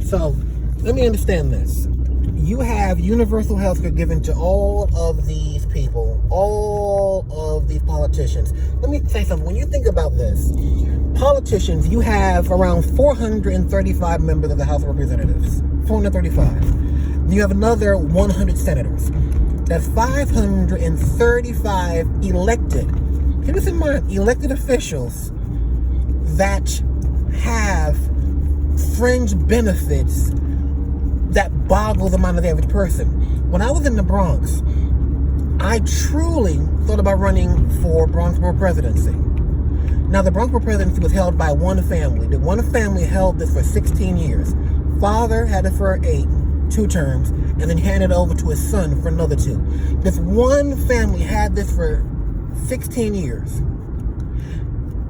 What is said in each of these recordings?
So, let me understand this. You have universal health care given to all of these people, all of these politicians. Let me say something. When you think about this, politicians, you have around 435 members of the House of Representatives. 435. You have another 100 senators. That's 535 elected. Keep this in mind, elected officials that have fringe benefits that boggle the mind of the average person. When I was in the Bronx, I truly thought about running for Bronx Borough presidency. Now, the Bronx Borough presidency was held by one family. The one family held this for 16 years. Father had it for 2 terms, and then handed it over to his son for another 2. This one family had this for 16 years.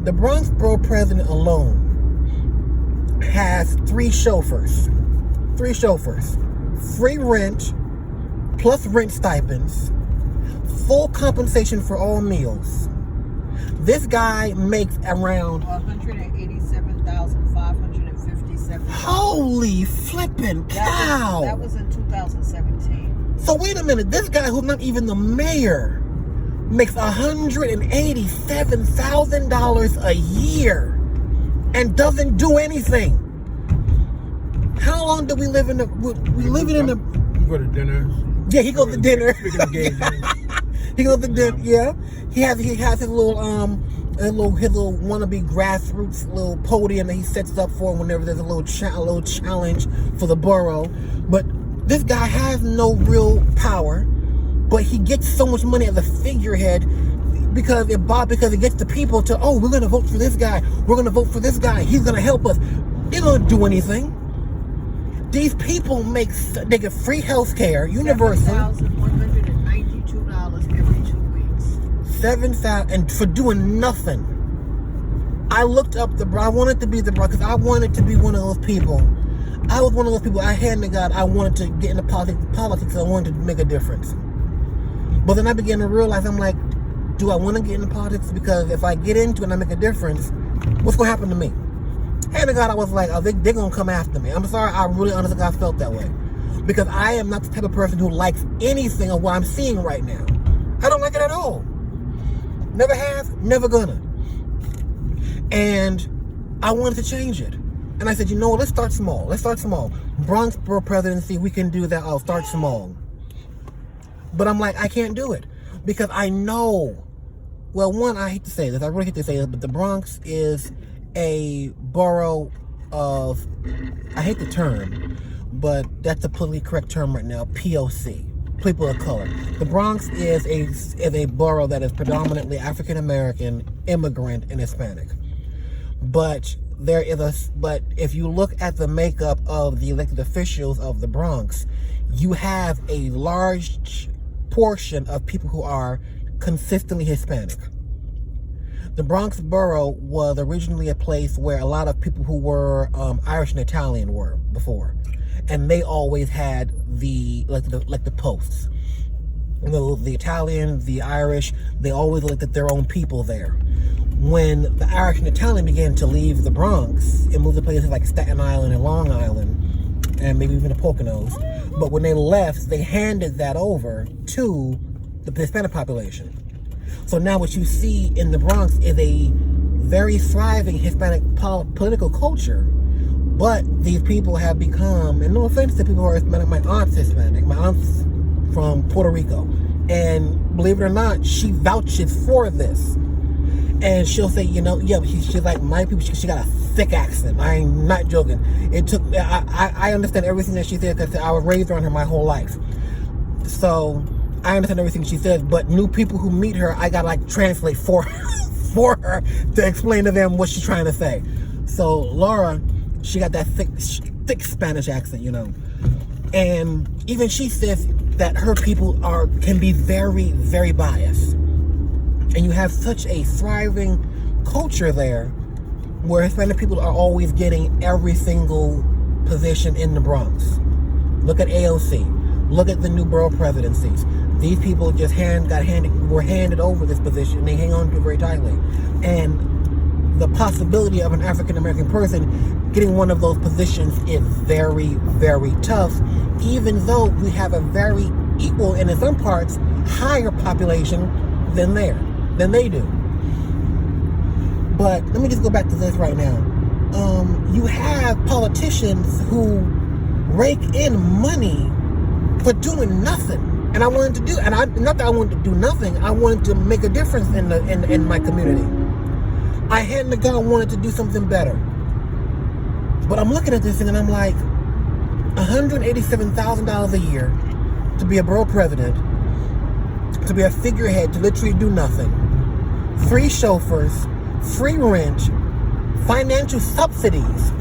The Bronx Borough president alone has 3 chauffeurs. 3 chauffeurs. Free rent, plus rent stipends, full compensation for all meals. This guy makes around $187,557. Holy flippin' cow! That was in 2017. So wait a minute, this guy who's not even the mayor makes $187,000 a year and doesn't do anything. How long do we live in the? We live in the. You go to dinner. Yeah, he goes to dinner. Speaking of engagement. He goes to dinner. Yeah, he has his little wannabe grassroots little podium that he sets up for whenever there's a little challenge for the borough. But this guy has no real power, but he gets so much money as a figurehead because it gets the people to, oh, we're gonna vote for this guy. We're gonna vote for this guy. He's gonna help us. They don't do anything. These people they get free health care, universal. $7,192 every 2 weeks. $7,000, and for doing nothing. I looked up I wanted to be the because I wanted to be one of those people. I was one of those people. I hand to God, I wanted to get into politics. I wanted to make a difference. But then I began to realize, I'm like, do I want to get into politics? Because if I get into it and I make a difference, what's going to happen to me? And to God, I was like, oh, they're going to come after me. I'm sorry, I really honestly I felt that way. Because I am not the type of person who likes anything of what I'm seeing right now. I don't like it at all. Never have, never gonna. And I wanted to change it. And I said, you know what, let's start small. Bronx Borough presidency, we can do that. I'll start small. But I'm like, I can't do it. Because I know, well, one, I hate to say this. I really hate to say this, but the Bronx is a borough of, I hate the term, but that's a politically correct term right now, POC, people of color. The Bronx is a borough that is predominantly African American, immigrant, and Hispanic. But if you look at the makeup of the elected officials of the Bronx, you have a large portion of people who are consistently Hispanic. The Bronx borough was originally a place where a lot of people who were Irish and Italian were before, and they always had the posts. You know, the Italian, the Irish, they always elected their own people there. When the Irish and Italian began to leave the Bronx and move to places like Staten Island and Long Island, and maybe even the Poconos, but when they left, they handed that over to the Hispanic population. So now what you see in the Bronx is a very thriving Hispanic political culture, but these people have become, and no offense to people who are Hispanic, my aunt's Hispanic, my aunt's from Puerto Rico, and believe it or not, she vouches for this. And she'll say, you know, yeah, she's like, my people, she got a thick accent. I'm not joking. I understand everything that she said because I was raised around her my whole life. So I understand everything she says, but new people who meet her, I gotta translate for her to explain to them what she's trying to say. So Laura, she got that thick Spanish accent, you know. And even she says that her people can be very, very biased. And you have such a thriving culture there where Hispanic people are always getting every single position in the Bronx. Look at AOC. Look at the new borough presidencies. These people just were handed over this position. They hang on to it very tightly. And the possibility of an African American person getting one of those positions is very, very tough, even though we have a very equal and in some parts higher population than they do. But let me just go back to this right now. You have politicians who rake in money for doing nothing. And I wanted to do, not that I wanted to do nothing, I wanted to make a difference in my community. I hand to God wanted to do something better. But I'm looking at this thing and I'm like, $187,000 a year to be a borough president, to be a figurehead, to literally do nothing. 3 chauffeurs, free rent, financial subsidies.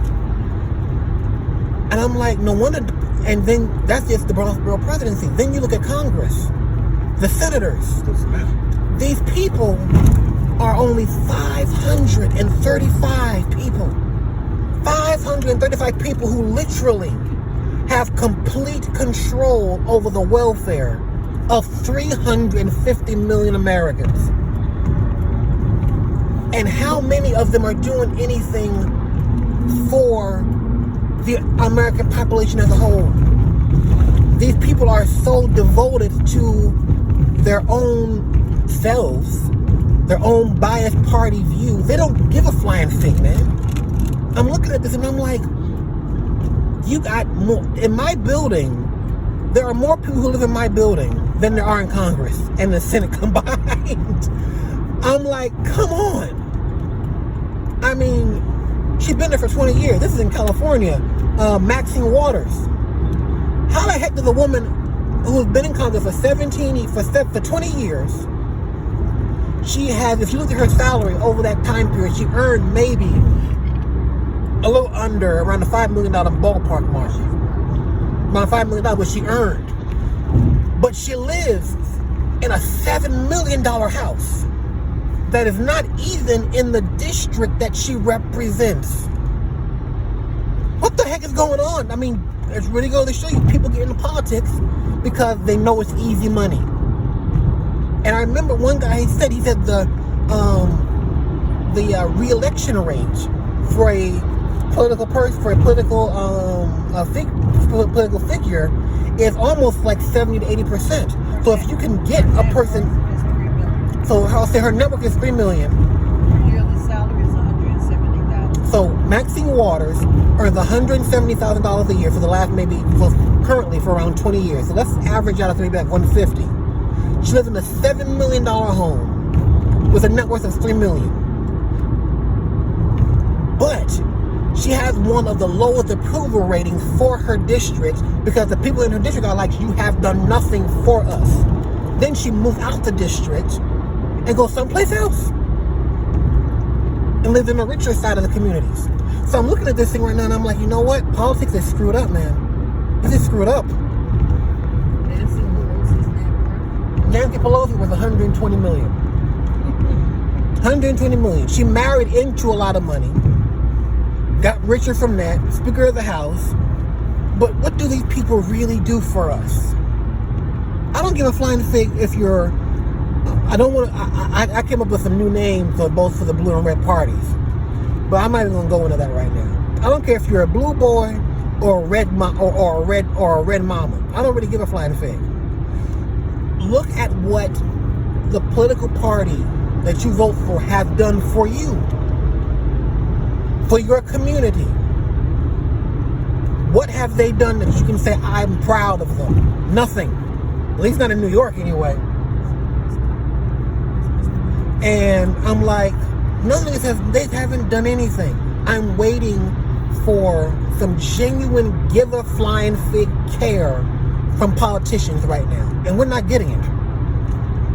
And I'm like, no wonder. And then that's just the borough presidency. Then you look at Congress, the senators. These people are only 535 people. 535 people who literally have complete control over the welfare of 350 million Americans. And how many of them are doing anything for the American population as a whole? These people are so devoted to their own selves, their own biased party view. They don't give a flying fig, man. I'm looking at this and I'm like, you got more. In my building, there are more people who live in my building than there are in Congress and the Senate combined. I'm like, come on. I mean, she's been there for 20 years. This is in California. Maxine Waters. How the heck does a woman who's been in Congress for 20 years, she has, if you look at her salary over that time period, she earned maybe a little under, around the $5 million ballpark mark. Around $5 million, what she earned. But she lives in a $7 million house that is not even in the district that she represents. What the heck is going on? I mean, it's really going to show you people get into politics because they know it's easy money. And I remember one guy, he said the re-election rate for a political person, for a political figure is almost like 70 to 80%. So if you can get a person, so I'll say her network is $3 million. Yearly salary is $170,000. So Maxine Waters earns $170,000 a year for the last currently for around 20 years. So let's average out of maybe like $150,000. She lives in a $7 million home with a net worth of $3 million. But she has one of the lowest approval ratings for her district because the people in her district are like, you have done nothing for us. Then she moved out the district and goes someplace else and lives in the richer side of the communities. So I'm looking at this thing right now and I'm like, you know what? Politics is screwed up, man. This is screwed up. Nancy Pelosi was $120 million. $120 million. She married into a lot of money. Got richer from that. Speaker of the House. But what do these people really do for us? I don't give a flying fig if you're... I came up with some new names for both for the blue and red parties. But I'm not even going to go into that right now. I don't care if you're a blue boy or a red or a red mama. I don't really give a flying fig. Look at what the political party that you vote for have done for you, for your community. What have they done that you can say, I'm proud of them? Nothing. At least not in New York anyway. And I'm like, none of this they haven't done anything. I'm waiting for some genuine give a flying fig care from politicians right now. And we're not getting it.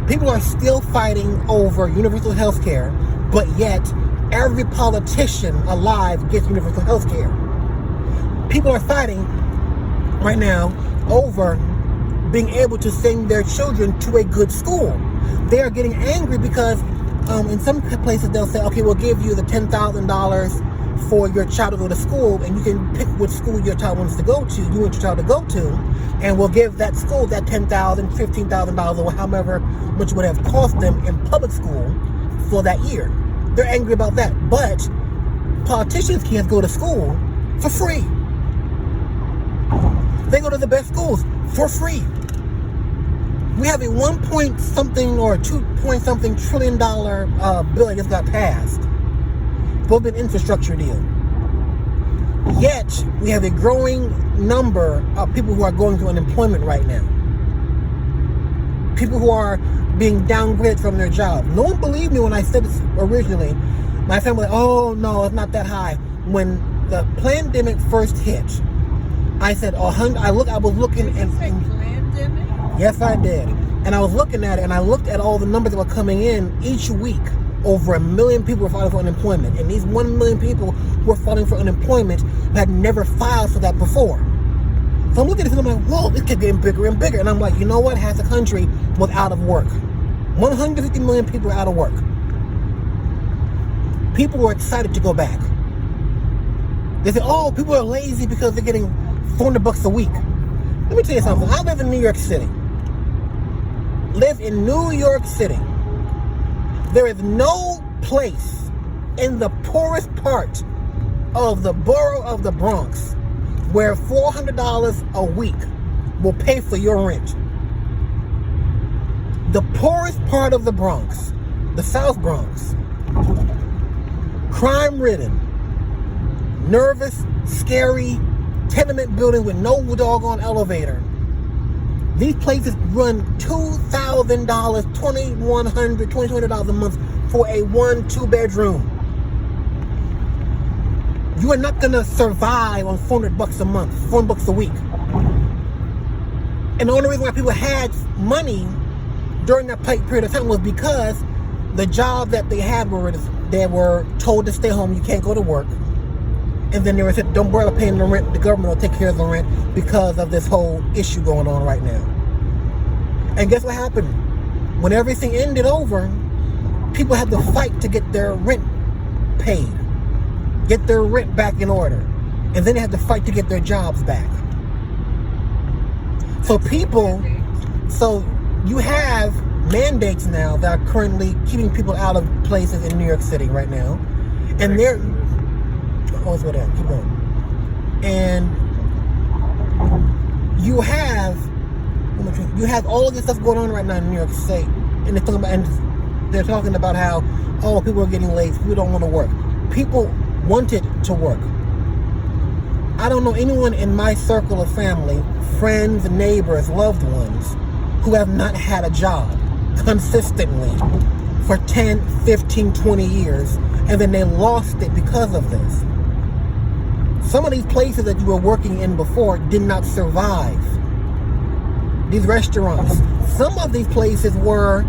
People are still fighting over universal health care, but yet every politician alive gets universal health care. People are fighting right now over being able to send their children to a good school. They are getting angry because in some places they'll say, okay, we'll give you the $10,000 for your child to go to school, and you can pick which school your child wants to go to, you want your child to go to, and we'll give that school that $10,000, $15,000, or however much it would have cost them in public school for that year. They're angry about that. But politicians can't go to school for free. They go to the best schools for free. We have a 1 point something or 2 point something trillion dollar bill that just got passed. Supposed to be an infrastructure deal. Yet, we have a growing number of people who are going through unemployment right now. People who are being downgraded from their job. No one believed me when I said this originally. My family was like, oh no, it's not that high. When the pandemic first hit, I said, I was looking Did you say and pandemic? yes, I did. And I was looking at it, and I looked at all the numbers that were coming in each week. Over 1 million people were filing for unemployment. And these 1 million people who were filing for unemployment had never filed for that before. So I'm looking at this and I'm like, whoa, this kept getting bigger and bigger. And I'm like, you know what? Half the country was out of work. 150 million people were out of work. People were excited to go back. They said, oh, people are lazy because they're getting $400 a week. Let me tell you something. I live in New York City. Live in New York City. There is no place in the poorest part of the borough of the Bronx where $400 a week will pay for your rent. The poorest part of the Bronx, the South Bronx, crime-ridden, nervous, scary, tenement building with no doggone elevator. These places run $2,000, $2,100, $2,200 a month for a 1-2 bedroom. You are not gonna survive on $400 a month, $400 a week. And the only reason why people had money during that period of time was because the job that they had they were told to stay home, you can't go to work. And then they were said, don't bother paying the rent, the government will take care of the rent because of this whole issue going on right now. And guess what happened? When everything ended over, people had to fight to get their rent paid, get their rent back in order. And then they had to fight to get their jobs back. So you have mandates now that are currently keeping people out of places in New York City right now. And they're... Oh, let's go down. Keep going. And you have all of this stuff going on right now in New York State, and they're talking about how people are getting lazy, people don't want to work. People wanted to work. I don't know anyone in my circle of family, friends, neighbors, loved ones, who have not had a job consistently for 10, 15, 20 years, and then they lost it because of this. Some of these places that you were working in before did not survive. These restaurants. Some of these places were,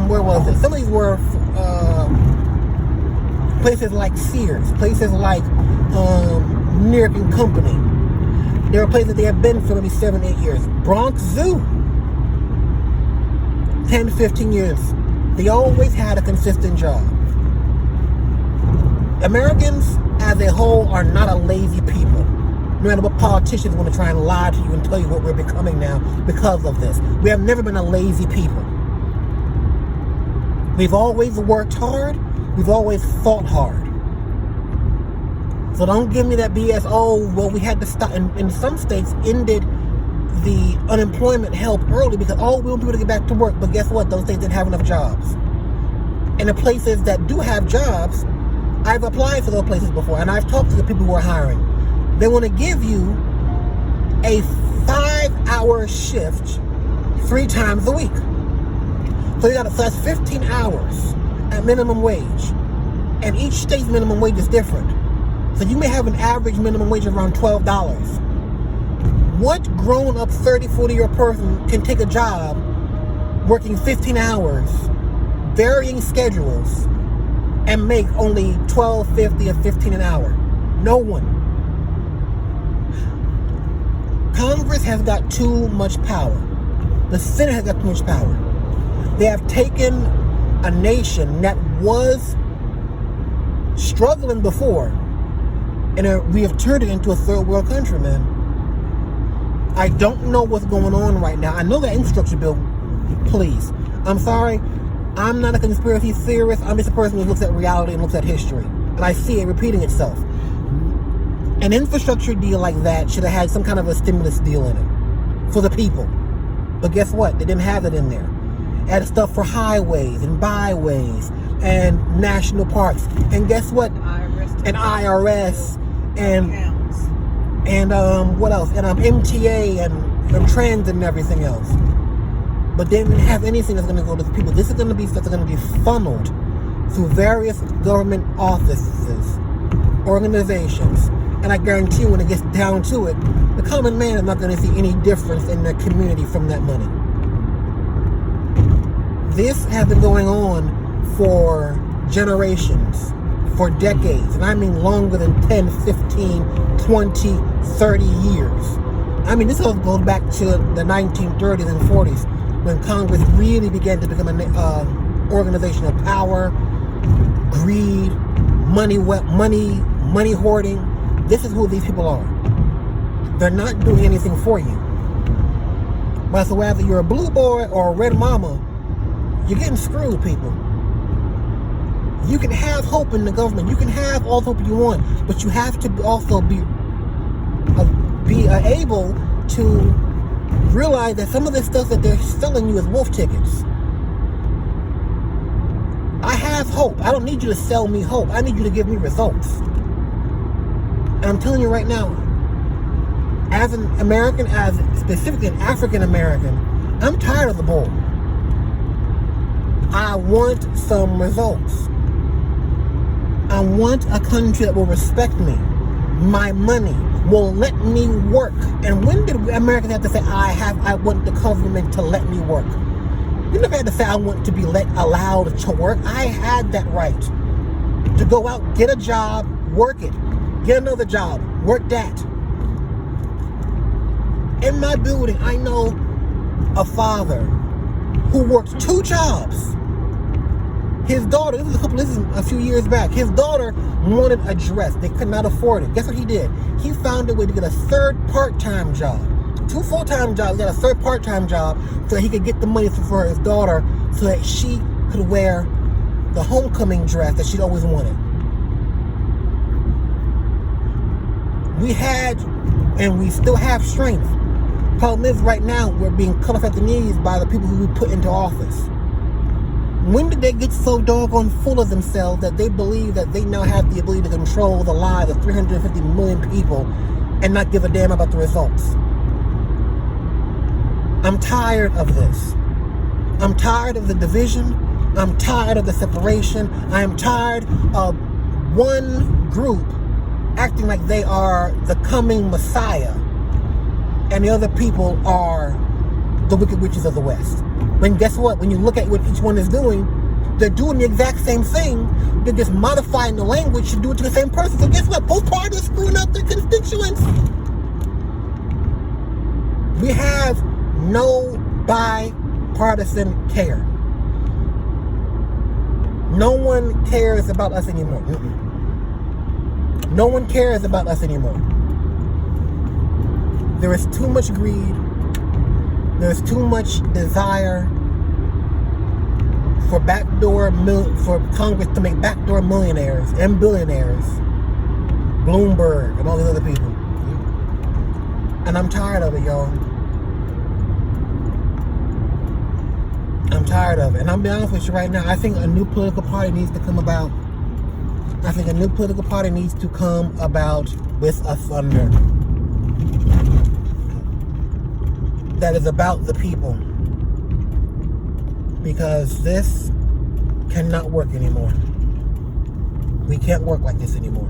where was it? Some of these were places like Sears, places like New York and Company. There are places they have been for maybe 7, 8 years. Bronx Zoo, 10, 15 years. They always had a consistent job. Americans as a whole are not a lazy people. No matter what politicians want to try and lie to you and tell you what we're becoming now because of this. We have never been a lazy people. We've always worked hard. We've always fought hard. So don't give me that BS, we had to stop. In some states, ended the unemployment help early because, we want people to get back to work. But guess what? Those states didn't have enough jobs. And the places that do have jobs, I've applied for those places before, and I've talked to the people who are hiring. They want to give you a 5-hour shift 3 times a week. So that's 15 hours at minimum wage. And each state's minimum wage is different. So you may have an average minimum wage of around $12. What grown-up 30, 40-year-old person can take a job working 15 hours, varying schedules, and make only $12.50 or $15 an hour? No one. Congress has got too much power. The Senate has got too much power. They have taken a nation that was struggling before, and we have turned it into a third world country, man. I don't know what's going on right now. I know that infrastructure bill, please. I'm sorry. I'm not a conspiracy theorist. I'm just a person who looks at reality and looks at history. And I see it repeating itself. An infrastructure deal like that should have had some kind of a stimulus deal in it for the people. But guess what? They didn't have it in there. It had stuff for highways and byways and national parks. And guess what? And IRS and what else? And MTA and transit and everything else. But they didn't have anything that's going to go to the people. This is going to be stuff that's going to be funneled through various government offices, organizations. And I guarantee you, when it gets down to it, the common man is not going to see any difference in their community from that money. This has been going on for generations, for decades. And I mean longer than 10, 15, 20, 30 years. I mean, this all goes back to the 1930s and 40s, when Congress really began to become an organization of power, greed, money hoarding. This is who these people are. They're not doing anything for you. But so whether you're a blue boy or a red mama, you're getting screwed, people. You can have hope in the government. You can have all the hope you want, but you have to also be able to realize that some of this stuff that they're selling you is wolf tickets. I have hope. I don't need you to sell me hope. I need you to give me results. And I'm telling you right now, as an American, as specifically an African American, I'm tired of the bull. I want some results. I want a country that will respect me, my money, will let me work. And when did Americans have to say, I want the government to let me work? You never had to say, I want to be allowed to work. I had that right to go out, get a job, work it, get another job, work that. In my building, I know a father who worked 2 jobs. His daughter, this is a few years back, his daughter wanted a dress. They could not afford it. Guess what he did? He found a way to get a 3rd part-time job. 2 full-time jobs, he got a 3rd part-time job so that he could get the money for his daughter so that she could wear the homecoming dress that she'd always wanted. We had, and we still have strength. Problem is, right now, we're being cut off at the knees by the people who we put into office. When did they get so doggone full of themselves that they believe that they now have the ability to control the lives of 350 million people and not give a damn about the results? I'm tired of this. I'm tired of the division. I'm tired of the separation. I am tired of one group acting like they are the coming Messiah and the other people are the wicked witches of the West. When guess what? When you look at what each one is doing, they're doing the exact same thing. They're just modifying the language to do it to the same person. So guess what? Both parties are screwing up their constituents. We have no bipartisan care. No one cares about us anymore. No one cares about us anymore. There is too much greed. There's too much desire for for Congress to make backdoor millionaires and billionaires, Bloomberg and all these other people. And I'm tired of it, y'all. I'm tired of it. And I'm being honest with you right now, I think a new political party needs to come about. I think a new political party needs to come about with a thunder that is about the people. Because this cannot work anymore. We can't work like this anymore.